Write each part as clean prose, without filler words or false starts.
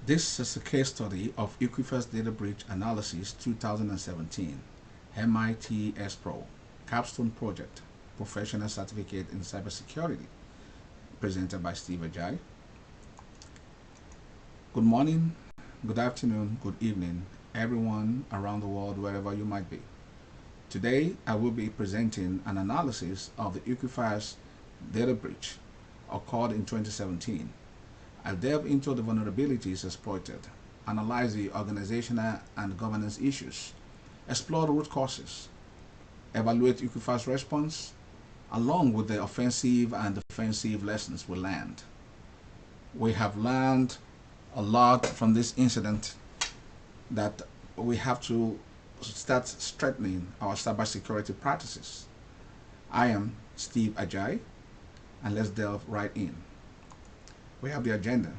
This is a case study of Equifax Data Breach Analysis 2017, MITxPRO, Capstone Project, Professional Certificate in Cybersecurity, presented by Steve Ajayi. Good morning, good afternoon, good evening, everyone around the world, wherever you might be. Today, I will be presenting an analysis of the Equifax data breach occurred in 2017. I'll delve into the vulnerabilities exploited, analyze the organizational and governance issues, explore the root causes, evaluate Equifax response, along with the offensive and defensive lessons we learned. We have learned a lot from this incident that we have to start strengthening our cybersecurity practices. I am Steve Ajayi, and let's delve right in. We have the agenda: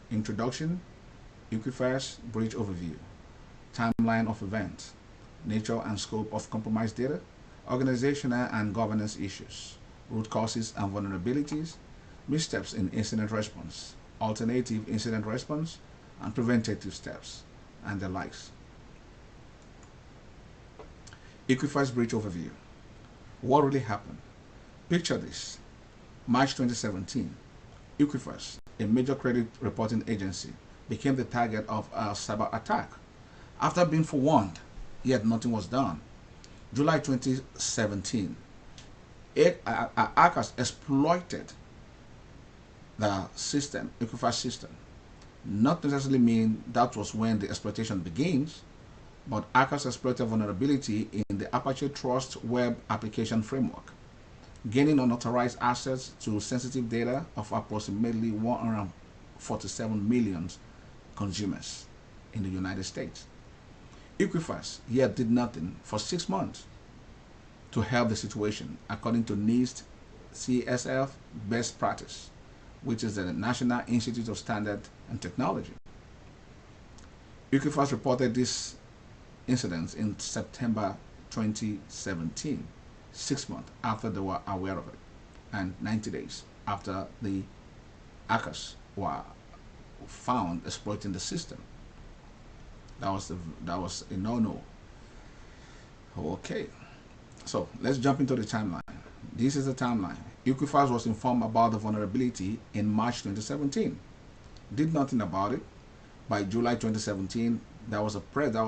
introduction, Equifax breach overview, timeline of events, nature and scope of compromised data, organizational and governance issues, root causes and vulnerabilities, missteps in incident response, alternative incident response, and preventative steps, and the likes. Equifax breach overview. What really happened? Picture this. March 2017, Equifax, a major credit reporting agency, became the target of a cyber attack. After being forewarned, yet nothing was done. July 2017, hackers exploited the system, Equifax system. Not necessarily mean that was when the exploitation begins, but hackers exploited vulnerability in the Apache Trust Web Application Framework, gaining unauthorized access to sensitive data of approximately 147 million consumers in the United States. Equifax yet did nothing for 6 months to help the situation, according to NIST CSF best practice, which is the National Institute of Standard and Technology. Equifax reported this incident in September 2017. 6 months after they were aware of it, and 90 days after the hackers were found exploiting the system. That was a no-no. Okay, so let's jump into the timeline. This is the timeline. Equifax was informed about the vulnerability in March 2017. Did nothing about it. By July 2017, there was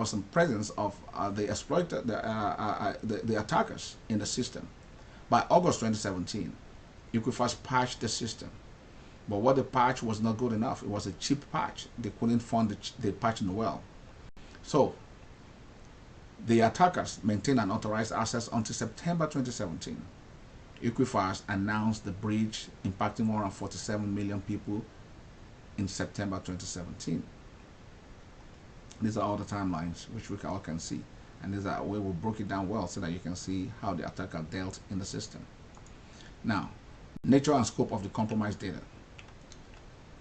some presence of the exploiter, the attackers in the system. By August 2017, Equifax patched the system, but what the patch was not good enough. It was a cheap patch. They couldn't fund the patching well. So the attackers maintained unauthorized access until September 2017. Equifax announced the breach impacting more than 47 million people in September 2017. These are all the timelines which we all can see, and these are where we broke it down well so that you can see how the attacker dealt in the system. Now, nature and scope of the compromised data.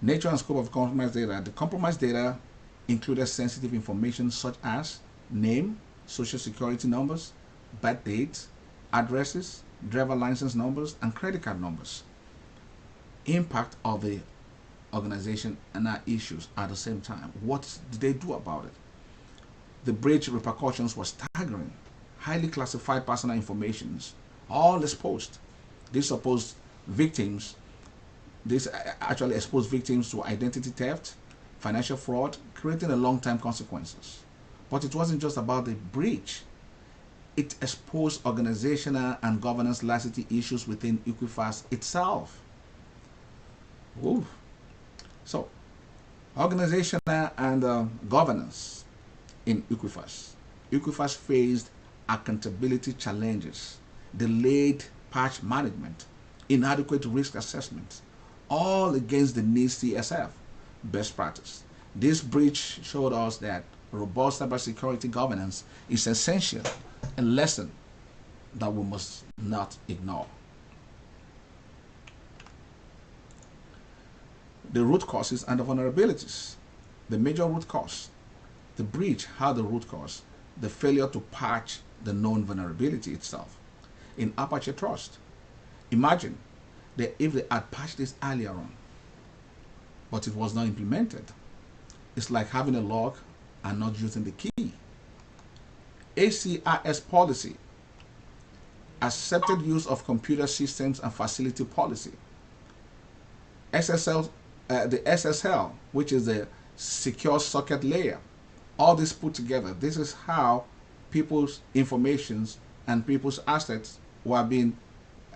Nature and scope of compromised data. The compromised data included sensitive information such as name, social security numbers, birth dates, addresses, driver license numbers, and credit card numbers. Impact of the organization and our issues at the same time. What did they do about it? The breach repercussions were staggering. Highly classified personal information, all exposed. This actually exposed victims to identity theft, financial fraud, creating a long-term consequences. But it wasn't just about the breach. It exposed organizational and governance laxity issues within Equifax itself. Ooh. So, organizational and governance in Equifax. Equifax faced accountability challenges, delayed patch management, inadequate risk assessment, all against the NIST CSF best practice. This breach showed us that robust cybersecurity governance is essential, a lesson that we must not ignore. The root causes and the vulnerabilities. The major root cause. The breach had the root cause, the failure to patch the known vulnerability itself. In Apache Trust, imagine that if they had patched this earlier on, but it was not implemented, It's like having a lock and not using the key. ACIS policy, accepted use of computer systems and facility policy. SSL, the SSL, which is the secure socket layer. All this put together, this is how people's informations and people's assets were being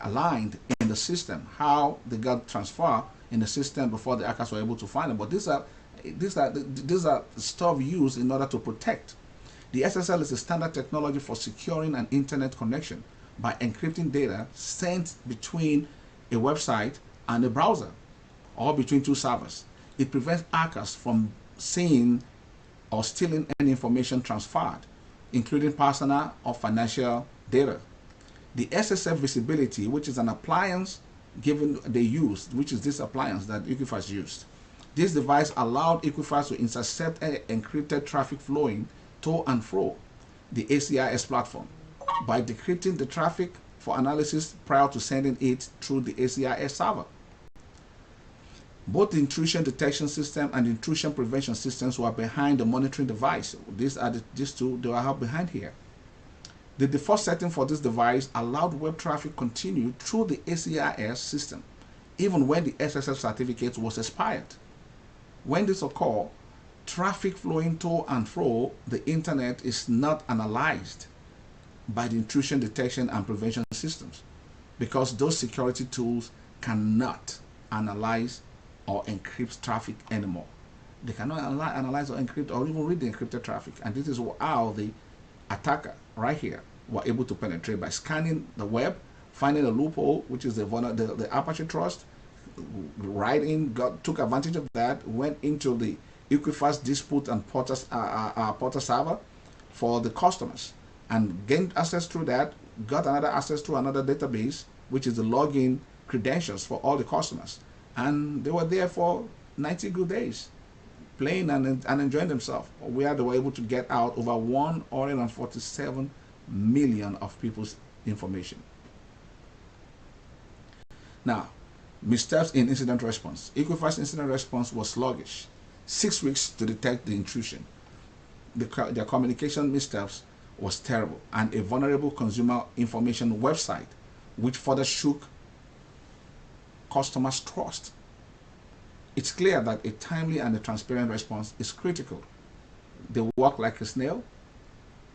aligned in the system, how they got transferred in the system before the hackers were able to find them. But these are stuff used in order to protect. The SSL is a standard technology for securing an internet connection by encrypting data sent between a website and a browser or between two servers. It prevents hackers from seeing or stealing any information transferred, including personal or financial data. The SSL visibility, which is an appliance given they used, which is this appliance that Equifax used. This device allowed Equifax to intercept encrypted traffic flowing to and fro the ACIS platform by decrypting the traffic for analysis prior to sending it through the ACIS server. Both the intrusion detection system and the intrusion prevention systems were behind the monitoring device. These two, they were behind here. The default setting for this device allowed web traffic continue through the ACIS system, even when the SSL certificate was expired. When this occurs, traffic flowing to and fro the internet is not analyzed by the intrusion detection and prevention systems because those security tools cannot analyze or encrypt traffic anymore. They cannot analyze or encrypt or even read the encrypted traffic. And this is how the attacker right here were able to penetrate by scanning the web, finding a loophole, which is the Apache Trust, took advantage of that, went into the Equifax dispute and portal server for the customers and gained access through that, got another access to another database, which is the login credentials for all the customers. And they were there for 90 good days, playing and enjoying themselves, where they were able to get out over 147 million of people's information. Now, missteps in incident response. Equifax incident response was sluggish. 6 weeks to detect the intrusion. Their communication missteps was terrible, and a vulnerable consumer information website, which further shook customers' trust. It's clear that a timely and a transparent response is critical. They work like a snail,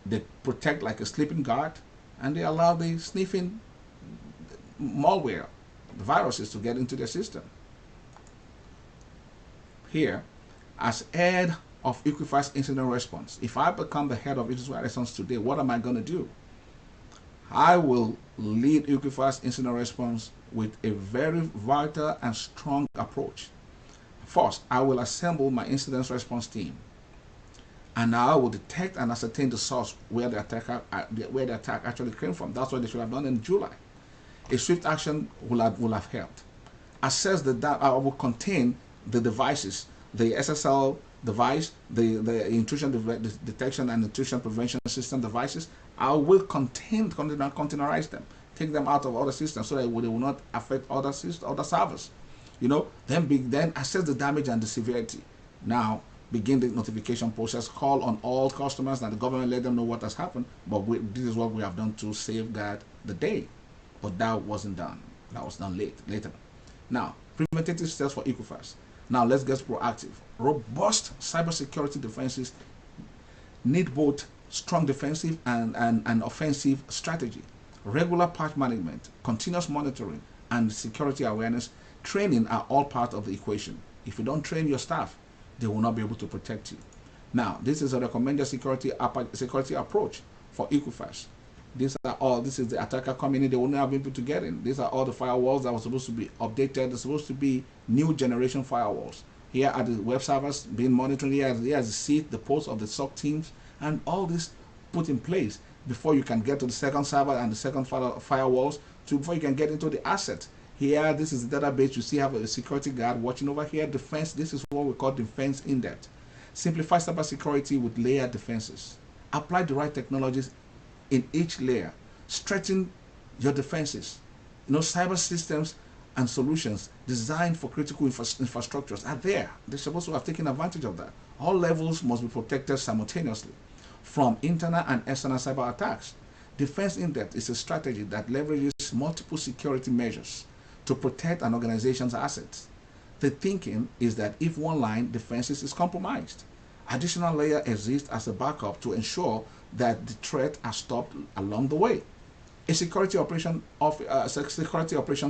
they protect like a sleeping guard, and they allow the sniffing malware, the viruses, to get into their system. Here, as head of Equifax incident response, if I become the head of Equifax response today, what am I going to do? I will lead Equifax incident response with a very vital and strong approach. First, I will assemble my incident response team, and I will detect and ascertain the source where the attack actually came from. That's what they should have done in July. A swift action will have helped. Assess I will contain the devices, the SSL device, the intrusion detection and intrusion prevention system devices. I will containerize them, take them out of other systems so that they will not affect other servers. Then assess the damage and the severity. Now begin the notification process. Call on all customers and the government, let them know what has happened. But this is what we have done to safeguard the day. But that wasn't done. That was done later. Now, preventative steps for Equifax. Now let's get proactive. Robust cybersecurity defenses need both strong defensive and offensive strategy. Regular patch management, continuous monitoring, and security awareness training are all part of the equation. If you don't train your staff, they will not be able to protect you. Now, this is a recommended security approach for Equifax. This is the attacker coming in, they will not be able to get in. These are all the firewalls that were supposed to be updated. They're supposed to be new generation firewalls. Here are the web servers being monitored. Here is the seat, the posts of the SOC teams, and all this put in place before you can get to the second server and the second firewalls, before you can get into the asset. Here, this is the database. You see, have a security guard watching over here. Defense, this is what we call defense in depth. Simplify cybersecurity with layered defenses. Apply the right technologies in each layer. Strengthen your defenses. Cyber systems and solutions designed for critical infrastructures are there. They're supposed to have taken advantage of that. All levels must be protected simultaneously from internal and external cyber attacks. Defense in depth is a strategy that leverages multiple security measures to protect an organization's assets. The thinking is that if one line defenses is compromised, additional layer exists as a backup to ensure that the threat are stopped along the way. A security operation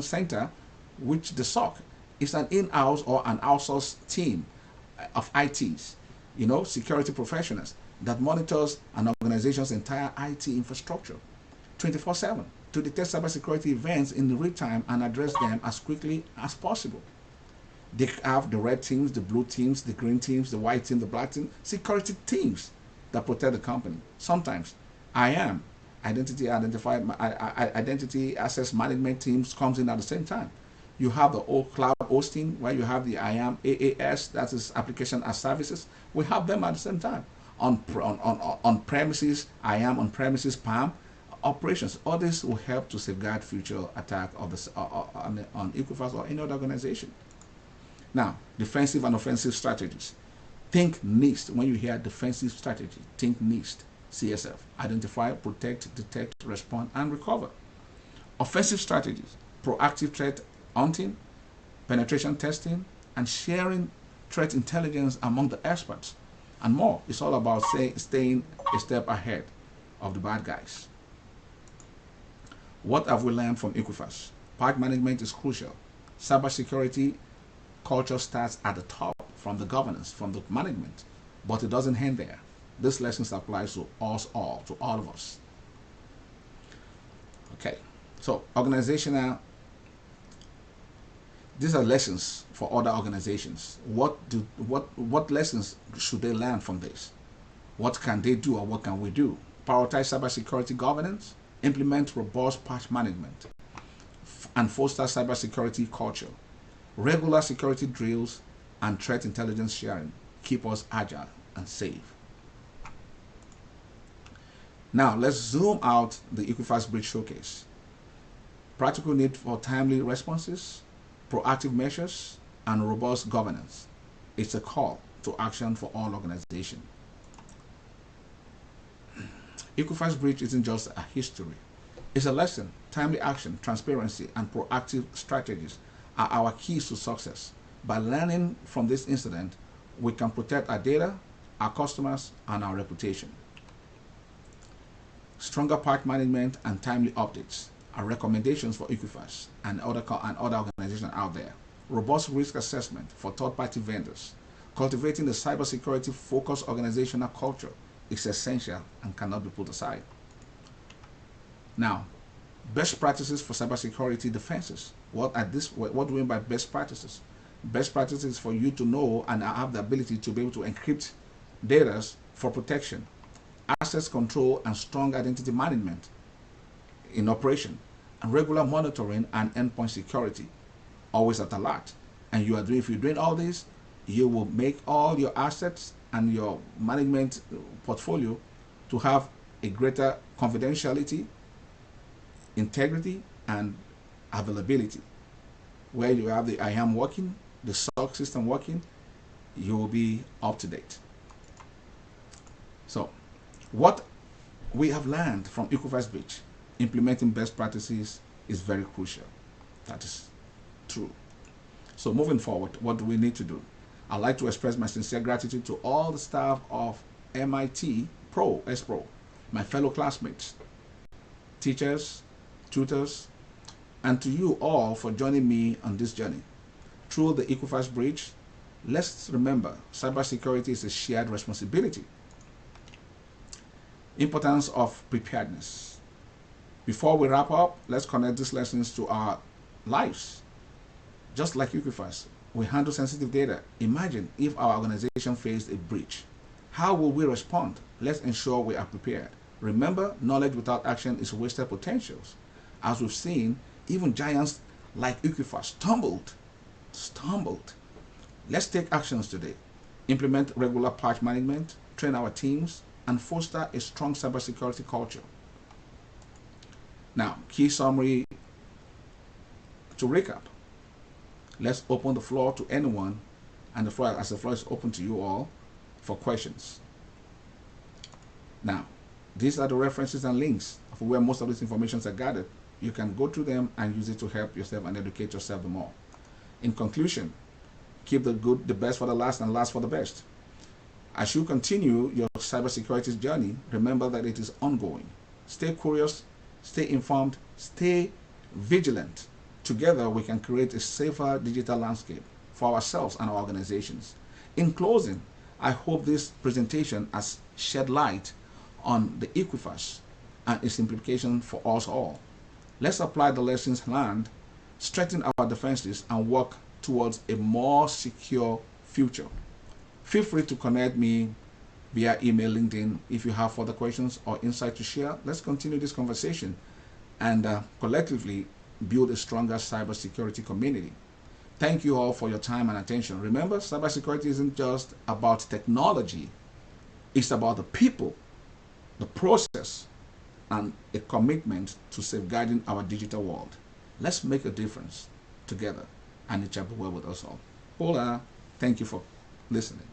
center, which the SOC is an in-house or an outsourced team of ITs, security professionals that monitors an organization's entire IT infrastructure 24/7 to detect cybersecurity events in real time and address them as quickly as possible. They have the red teams, the blue teams, the green teams, the white team, the black team, security teams that protect the company. Sometimes IAM, identity access management teams comes in at the same time. You have the old cloud hosting where you have the IAM AAS, that is application as services. We have them at the same time. On premises, IAM on premises PAM operations. All this will help to safeguard future attack of on Equifax or any other organization. Now, defensive and offensive strategies. Think NIST. When you hear defensive strategy, think NIST. CSF. Identify, protect, detect, respond, and recover. Offensive strategies. Proactive threat hunting, penetration testing, and sharing threat intelligence among the experts. And more. It's all about staying a step ahead of the bad guys. What have we learned from Equifax? Patch management is crucial. Cybersecurity culture starts at the top, from the governance, from the management, but it doesn't end there. This lesson applies to us all, to all of us. Okay, so organizational, these are lessons for other organizations. What lessons should they learn from this? What can they do or what can we do? Prioritize cybersecurity governance, implement robust patch management, and foster cybersecurity culture. Regular security drills and threat intelligence sharing keep us agile and safe. Now let's zoom out the Equifax Breach Showcase. Practical need for timely responses, proactive measures, and robust governance. It's a call to action for all organizations. Equifax Breach isn't just a history. It's a lesson. Timely action, transparency, and proactive strategies are our keys to success. By learning from this incident, we can protect our data, our customers, and our reputation. Stronger patch management and timely updates are recommendations for Equifax and other organizations out there. Robust risk assessment for third-party vendors. Cultivating a cybersecurity-focused organizational culture is essential and cannot be put aside. Now, best practices for cybersecurity defenses. What do we mean by best practices? Best practices for you to know and have the ability to be able to encrypt data for protection, access control, and strong identity management in operation, and regular monitoring and endpoint security, always at alert. And if you're doing all this, you will make all your assets and your management portfolio to have a greater confidentiality, integrity, and availability. Where you have the IAM working, the SOC system working, you will be up to date. So, what we have learned from Equifax Breach, implementing best practices is very crucial. That is true. So moving forward, what do we need to do? I'd like to express my sincere gratitude to all the staff of MITxPRO, my fellow classmates, teachers, tutors, and to you all for joining me on this journey. Through the Equifax Breach, let's remember cybersecurity is a shared responsibility. Importance of preparedness. Before we wrap up, let's connect these lessons to our lives. Just like Equifax, we handle sensitive data. Imagine if our organization faced a breach. How will we respond? Let's ensure we are prepared. Remember, knowledge without action is wasted potentials. As we've seen, even giants like Equifax stumbled. Let's take actions today. Implement regular patch management, train our teams, and foster a strong cybersecurity culture. Now, key summary to recap. let's open the floor to anyone, and the floor is open to you all for questions. Now, these are the references and links for where most of these informations are gathered. You can go through them and use it to help yourself and educate yourself the more. In conclusion, keep the good, the best for the last, and last for the best. As you continue your cybersecurity journey, remember that it is ongoing. Stay curious, stay informed, stay vigilant. Together, we can create a safer digital landscape for ourselves and our organizations. In closing, I hope this presentation has shed light on the Equifax and its implication for us all. Let's apply the lessons learned, strengthen our defenses, and work towards a more secure future. Feel free to connect me via email, LinkedIn, if you have further questions or insight to share. Let's continue this conversation and collectively build a stronger cybersecurity community. Thank you all for your time and attention. Remember, cybersecurity isn't just about technology. It's about the people, the process, and a commitment to safeguarding our digital world. Let's make a difference together, and it shall be well with us all. Hola. Thank you for listening.